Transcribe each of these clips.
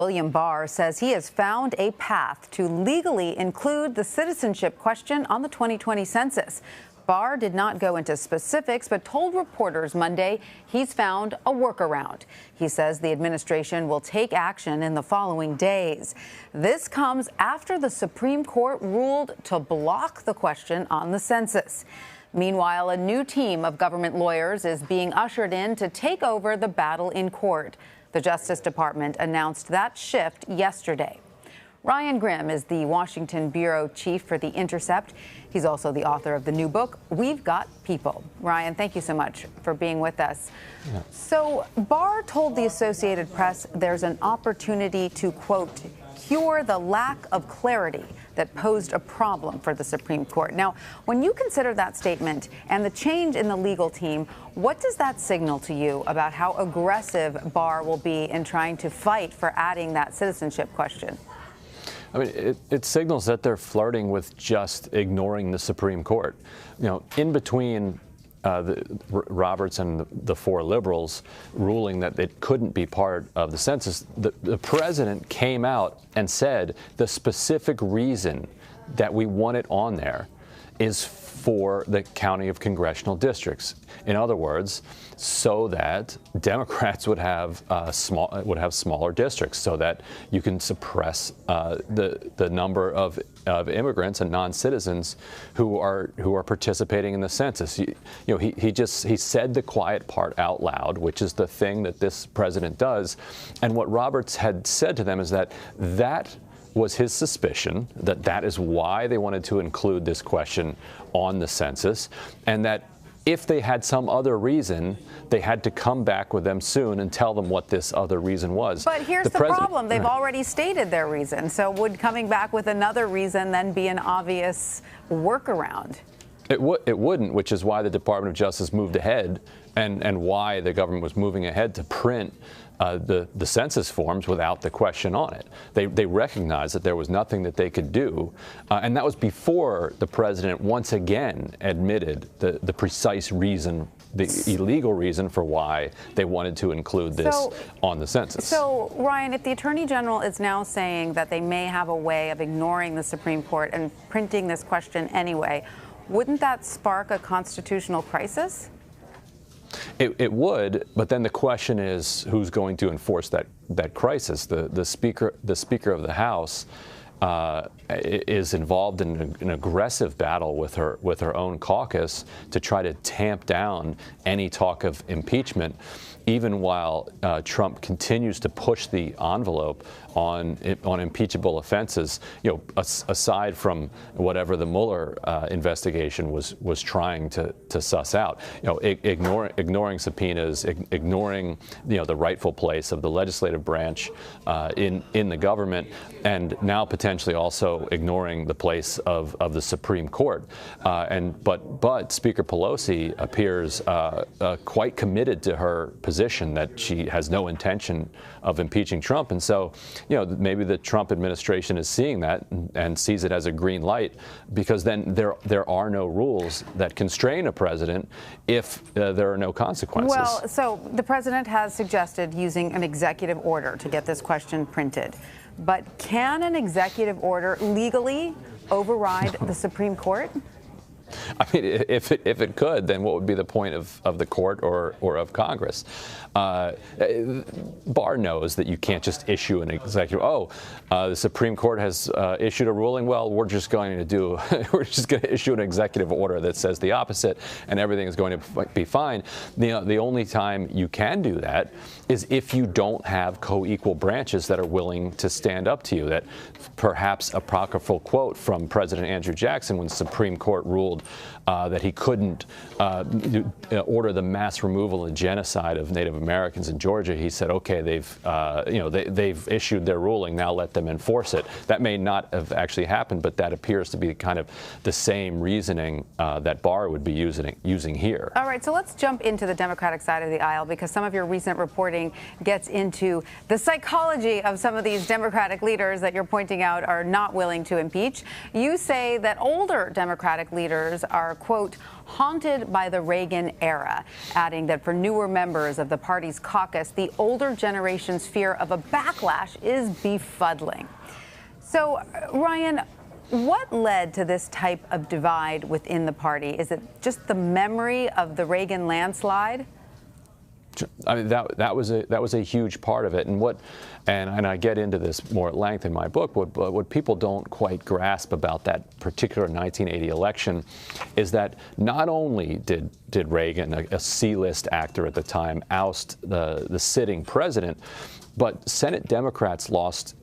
William Barr says he has found a path to legally include the citizenship question on the 2020 census. Barr did not go into specifics, but told reporters Monday he's found a workaround. He says the administration will take action in the following days. This comes after the Supreme Court ruled to block the question on the census. Meanwhile, a new team of government lawyers is being ushered in to take over the battle in court. The Justice Department announced that shift yesterday. Ryan Grimm is the Washington bureau chief for The Intercept. He's also the author of the new book, We've Got People. Ryan, thank you so much for being with us. Yeah. So Barr told the Associated Press there's an opportunity to, quote, cure the lack of clarity that posed a problem for the Supreme Court. Now, when you consider that statement and the change in the legal team, what does that signal to you about how aggressive Barr will be in trying to fight for adding that citizenship question? I mean, it signals that they're flirting with just ignoring the Supreme Court. You know, in between Roberts and the four liberals ruling that it couldn't be part of the census, the president came out and said the specific reason that we want it on there is for the counting of congressional districts. In other words, so that Democrats would have smaller districts, so that you can suppress the number of immigrants and non-citizens who are participating in the census. He said the quiet part out loud, which is the thing that this president does. And what Roberts had said to them is that was his suspicion, that is why they wanted to include this question on the census, and that if they had some other reason, they had to come back with them soon and tell them what this other reason was. But here's the problem. They've already stated their reason. So would coming back with another reason then be an obvious workaround? It wouldn't, which is why the Department of Justice moved ahead and why the government was moving ahead to print the census forms without the question on it. They recognized that there was nothing that they could do, and that was before the president once again admitted the precise reason, the illegal reason for why they wanted to include this on the census. So, Ryan, if the Attorney General is now saying that they may have a way of ignoring the Supreme Court and printing this question anyway, wouldn't that spark a constitutional crisis? It would, but then the question is who's going to enforce that crisis. The speaker of the House is involved in an aggressive battle with her own caucus to try to tamp down any talk of impeachment, even while Trump continues to push the envelope on impeachable offenses. You know, aside from whatever the Mueller investigation was trying to suss out. You know, ignoring subpoenas, ignoring the rightful place of the legislative branch in the government, and now potentially also ignoring the place of the Supreme Court. But Speaker Pelosi appears quite committed to her position that she has no intention of impeaching Trump, and so maybe the Trump administration is seeing that and sees it as a green light, because then there are no rules that constrain a president if there are no consequences. Well, so the president has suggested using an executive order to get this question printed, but can an executive order legally override the Supreme Court? I mean, if it could, then what would be the point of the court or of Congress? Barr knows that you can't just issue an executive. The Supreme Court has issued a ruling. Well, we're just going to issue an executive order that says the opposite, and everything is going to be fine. The only time you can do that is if you don't have co-equal branches that are willing to stand up to you. That perhaps apocryphal quote from President Andrew Jackson when the Supreme Court ruled that he couldn't order the mass removal and genocide of Native Americans in Georgia. He said, "Okay, they've issued their ruling. Now let them enforce it." That may not have actually happened, but that appears to be kind of the same reasoning that Barr would be using here. All right, so let's jump into the Democratic side of the aisle, because some of your recent reporting gets into the psychology of some of these Democratic leaders that you're pointing out are not willing to impeach. You say that older Democratic leaders supporters are, quote, haunted by the Reagan era, adding that for newer members of the party's caucus, the older generation's fear of a backlash is befuddling. So, Ryan, what led to this type of divide within the party? Is it just the memory of the Reagan landslide? I mean, that was a huge part of it, and I get into this more at length in my book. What people don't quite grasp about that particular 1980 election is that not only did Reagan, a C-list actor at the time, oust the sitting president, but Senate Democrats lost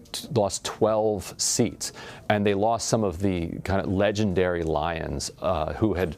12 seats, and they lost some of the kind of legendary lions who had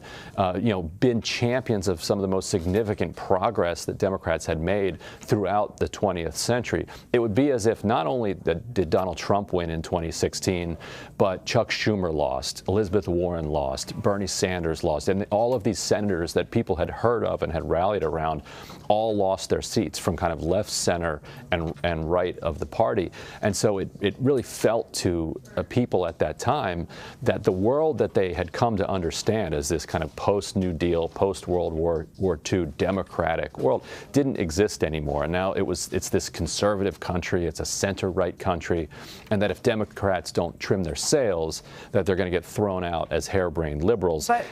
been champions of some of the most significant progress that Democrats had made throughout the 20th century. It would be as if not only did Donald Trump win in 2016, but Chuck Schumer lost, Elizabeth Warren lost, Bernie Sanders lost, and all of these senators that people had heard of and had rallied around all lost their seats from kind of left, center, and right of the party. And so it really felt to people at that time that the world that they had come to understand as this kind of post-New Deal, post-World War II democratic world didn't exist anymore. And now it's this conservative country, it's a center-right country, and that if Democrats don't trim their sails, that they're going to get thrown out as harebrained liberals. But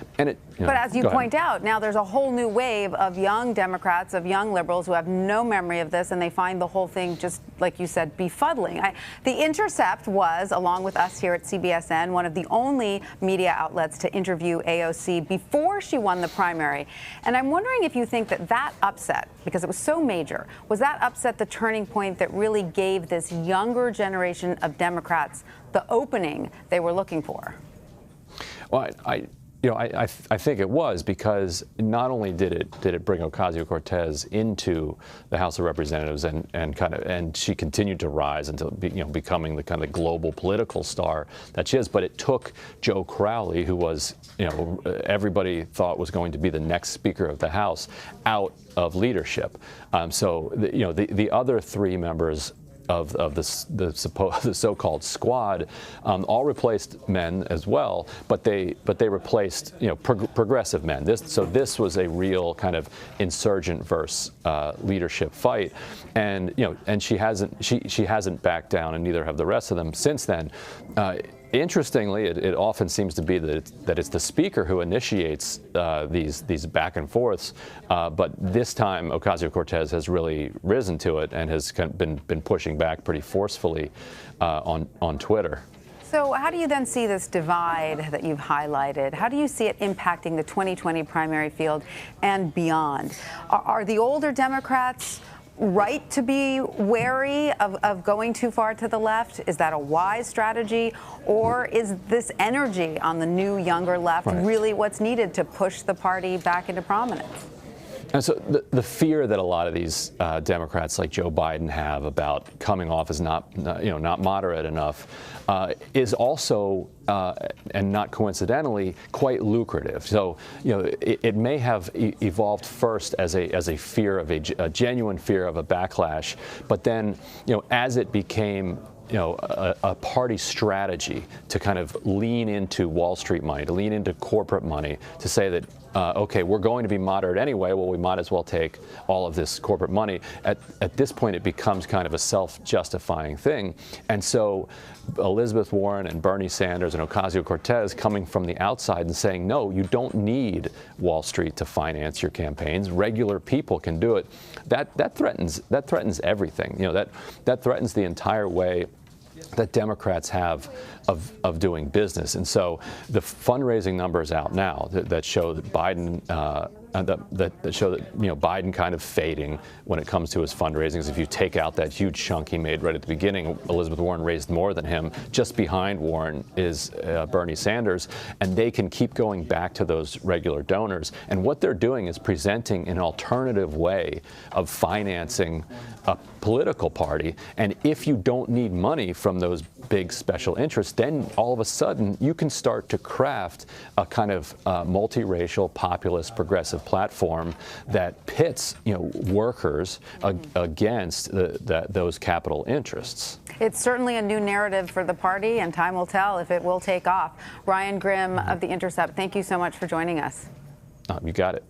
as you point out, now there's a whole new wave of young Democrats, of young liberals who have no memory of this, and they find the whole thing, just like you said, befuddling. The Intercept was, along with us here at CBSN, one of the only media outlets to interview AOC before she won the primary. And I'm wondering if you think that upset, because it was so major, was that upset the turning point that really gave this younger generation of Democrats the opening they were looking for? Well, I think it was, because not only did it bring Ocasio-Cortez into the House of Representatives and she continued to rise until becoming the kind of global political star that she is, but it took Joe Crowley, who was everybody thought was going to be the next Speaker of the House, out of leadership. So the other three members of the so-called squad all replaced men as well, but they replaced progressive men. This was a real kind of insurgent versus leadership fight, and she hasn't backed down, and neither have the rest of them since then. Interestingly, it often seems to be that it's the Speaker who initiates these back and forths, but this time Ocasio-Cortez has really risen to it and has been pushing back pretty forcefully on Twitter. So how do you then see this divide that you've highlighted? How do you see it impacting the 2020 primary field and beyond? Are the older Democrats right to be wary of going too far to the left? Is that a wise strategy? Or is this energy on the new, younger left really what's needed to push the party back into prominence? And so the fear that a lot of these Democrats like Joe Biden have about coming off as not moderate enough is also, and not coincidentally, quite lucrative. So it may have evolved first as a fear of a genuine fear of a backlash, but then as it became a party strategy to kind of lean into Wall Street money, to lean into corporate money, to say that, okay, we're going to be moderate anyway, well, we might as well take all of this corporate money. At this point, it becomes kind of a self-justifying thing. And so Elizabeth Warren and Bernie Sanders and Ocasio-Cortez coming from the outside and saying, no, you don't need Wall Street to finance your campaigns. Regular people can do it. That threatens everything. That threatens the entire way that Democrats have of doing business. And so the fundraising numbers out now that show that Biden that show that Biden kind of fading when it comes to his fundraisings. If you take out that huge chunk he made right at the beginning, Elizabeth Warren raised more than him. Just behind Warren is Bernie Sanders, and they can keep going back to those regular donors. And what they're doing is presenting an alternative way of financing a political party. And if you don't need money from those big special interests, then all of a sudden you can start to craft a kind of multiracial, populist, progressive platform that pits, workers against those capital interests. It's certainly a new narrative for the party, and time will tell if it will take off. Ryan Grimm of The Intercept, thank you so much for joining us. You got it.